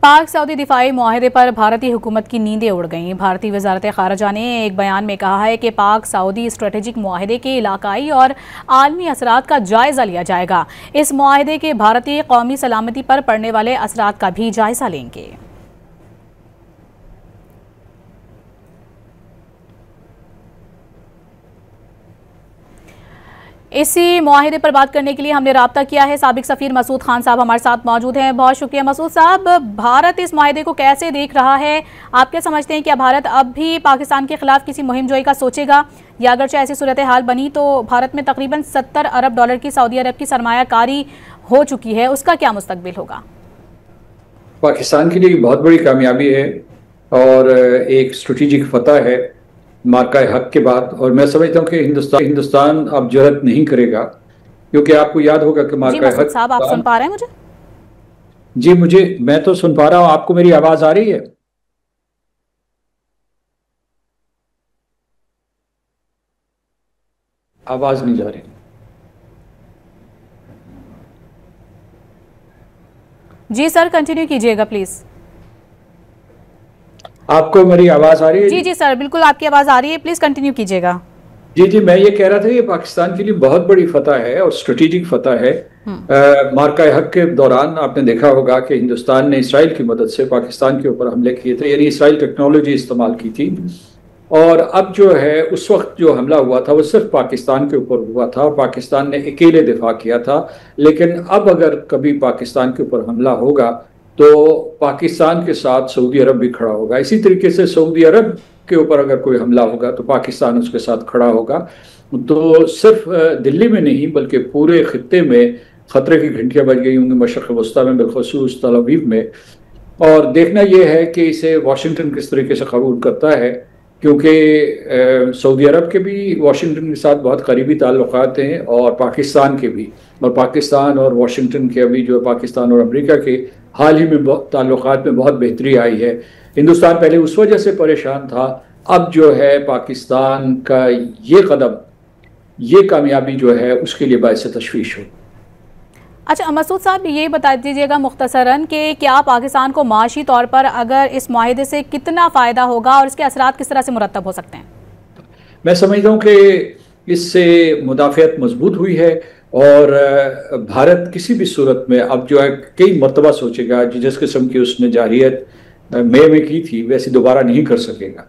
पाक सऊदी दिफाई मुआहदे पर भारतीय हुकूमत की नींदें उड़ गईं। भारतीय वजारत खारजा ने एक बयान में कहा है कि पाक सऊदी स्ट्रेटेजिक मुआहदे के इलाकाई और आलमी असरात का जायजा लिया जाएगा। इस मुआहदे के भारतीय कौमी सलामती पर पड़ने वाले असरात का भी जायजा लेंगे। इसी मुआहिदे पर बात करने के लिए हमने राब्ता किया है। साबिक सफीर मसूद खान साहब हमारे साथ मौजूद हैं। बहुत शुक्रिया मसूद साहब। भारत इस मुआहिदे को कैसे देख रहा है? आप क्या समझते हैं, क्या भारत अब भी पाकिस्तान के खिलाफ किसी मुहिम जोई का सोचेगा, या अगरचे ऐसी सूरत हाल बनी तो भारत में तकरीबन 70 अरब डॉलर की सऊदी अरब की सरमायाकारी हो चुकी है, उसका क्या मुस्तकबिल होगा? पाकिस्तान के लिए बहुत बड़ी कामयाबी है और एक स्ट्रेटेजिक फतह है मार्का हक के बाद। और मैं समझता हूँ कि हिंदुस्तान अब जरूरत नहीं करेगा, क्योंकि आपको याद होगा कि मार्का हक साहब आप सुन पा रहे हैं मुझे? जी, मैं तो सुन पा रहा हूँ। आपको मेरी आवाज आ रही है? आवाज नहीं जा रही। जी सर, कंटिन्यू कीजिएगा प्लीज। आपको मेरी आवाज आ रही है? जी सर, बिल्कुल आपकी आवाज आ रही है, प्लीज कंटिन्यू कीजिएगा। जी, मैं ये कह रहा था कि पाकिस्तान के लिए बहुत बड़ी फतह है और स्ट्रेटेजिक फतह है। मार्का हक के दौरान आपने देखा होगा कि हिंदुस्तान ने इसराइल की मदद से पाकिस्तान के ऊपर हमले किए थे, यानी इसराइल टेक्नोलॉजी इस्तेमाल की थी। और अब जो है, उस वक्त जो हमला हुआ था वो सिर्फ पाकिस्तान के ऊपर हुआ था, पाकिस्तान ने अकेले दिफा किया था। लेकिन अब अगर कभी पाकिस्तान के ऊपर हमला होगा तो पाकिस्तान के साथ सऊदी अरब भी खड़ा होगा। इसी तरीके से सऊदी अरब के ऊपर अगर कोई हमला होगा तो पाकिस्तान उसके साथ खड़ा होगा। तो सिर्फ दिल्ली में नहीं बल्कि पूरे खित्ते में खतरे की घंटियां बज गई होंगी, मशरक़ वस्ता में, बिलखुसूस तल अवीव में। और देखना यह है कि इसे वाशिंगटन किस तरीके से कबूल करता है, क्योंकि सऊदी अरब के भी वाशिंगटन के साथ बहुत करीबी ताल्लुकात हैं और पाकिस्तान के भी। और पाकिस्तान और वाशिंगटन के अभी जो पाकिस्तान और अमेरिका के हाल ही में ताल्लुकात में बहुत बेहतरी आई है। हिंदुस्तान पहले उस वजह से परेशान था, अब जो है पाकिस्तान का ये कदम, ये कामयाबी जो है उसके लिए बायस तशवीश हो। अच्छा मसूद साहब, ये बता दीजिएगा मुख्तसरन कि क्या पाकिस्तान को माशी तौर पर अगर इस मुआहिदे से कितना फ़ायदा होगा और इसके असरात किस तरह से मुरतब हो सकते हैं? मैं समझता हूँ कि इससे मुदाफ़ियत मजबूत हुई है और भारत किसी भी सूरत में अब जो है कई मरतबा सोचेगा जिस किस्म की उसने जारियत मई में की थी वैसे दोबारा नहीं कर सकेगा।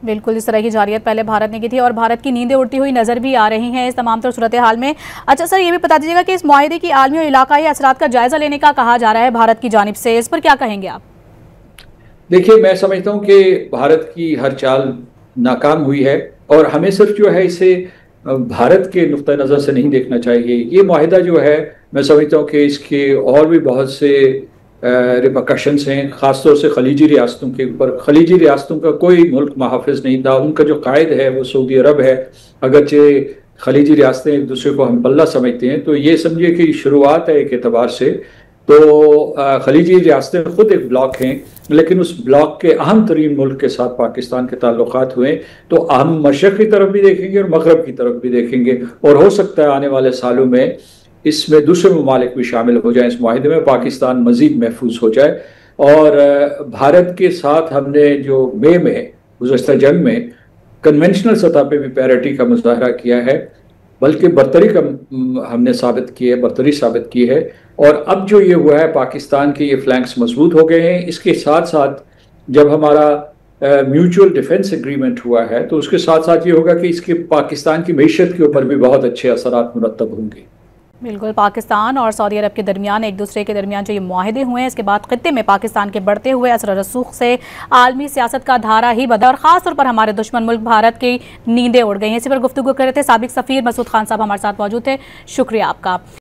बिल्कुल, इस तरह की जारियत पहले भारत ने की थी और भारत की नींदें उड़ती हुई नजर भी आ रही हैं इस तमाम तर सूरत हाल में। अच्छा सर, ये भी बता दीजिएगा कि इस मुआहिदे की आलमी और इलाकाई असरात का जायजा लेने का कहा जा रहा है भारत की जानिब से, इस पर क्या कहेंगे आप? देखिए, मैं समझता हूँ कि भारत की हर चाल नाकाम हुई है और हमें सिर्फ जो है इसे भारत के नुक्ता नज़र से नहीं देखना चाहिए। ये मुआहिदा जो है, मैं समझता हूँ कि इसके और भी बहुत से रिपरकशंस हैं, ख़ासतौर से खलीजी रियासतों के ऊपर। खलीजी रियासतों का कोई मुल्क महाफिज नहीं था, उनका जो कायद है वो सऊदी अरब है। अगरचे खलीजी रियासतें एक दूसरे को हम पल्ला समझते हैं, तो ये समझिए कि शुरुआत है एक एतबार से। तो खलीजी रियासतें खुद एक ब्लॉक हैं, लेकिन उस ब्लॉक के अहम तरीन मुल्क के साथ पाकिस्तान के ताल्लुकात हुए, तो हम मशरक़ की तरफ भी देखेंगे और मगरब की तरफ भी देखेंगे। और हो सकता है आने वाले सालों में इसमें दूसरे ममालिक भी शामिल हो जाए, इस मुआहिदे में पाकिस्तान मज़ीद महफूज हो जाए। और भारत के साथ हमने जो मई में गुज़श्ता जंग में कन्वेंशनल सतह पे भी पैरिटी का मुजाहरा किया है, बल्कि बरतरी का हमने साबित की है, बरतरी साबित की है। और अब जो ये हुआ है, पाकिस्तान के ये फ्लैंक्स मजबूत हो गए हैं। इसके साथ साथ जब हमारा म्यूचुअल डिफेंस एग्रीमेंट हुआ है तो उसके साथ साथ ये होगा कि इसके पाकिस्तान की मईशत के ऊपर भी बहुत अच्छे असरात मुरतब होंगे। बिल्कुल, पाकिस्तान और सऊदी अरब के दरमियान एक दूसरे के दरमियान जो ये मुआहिदे हुए हैं, इसके बाद खित्ते में पाकिस्तान के बढ़ते हुए असर रसूख से आलमी सियासत का धारा ही बदला और ख़ास तौर पर हमारे दुश्मन मुल्क भारत की नींदें उड़ गई हैं। इसी पर गुफ्तगू कर रहे थे साबिक सफ़ीर मसूद खान साहब हमारे साथ मौजूद थे। शुक्रिया आपका।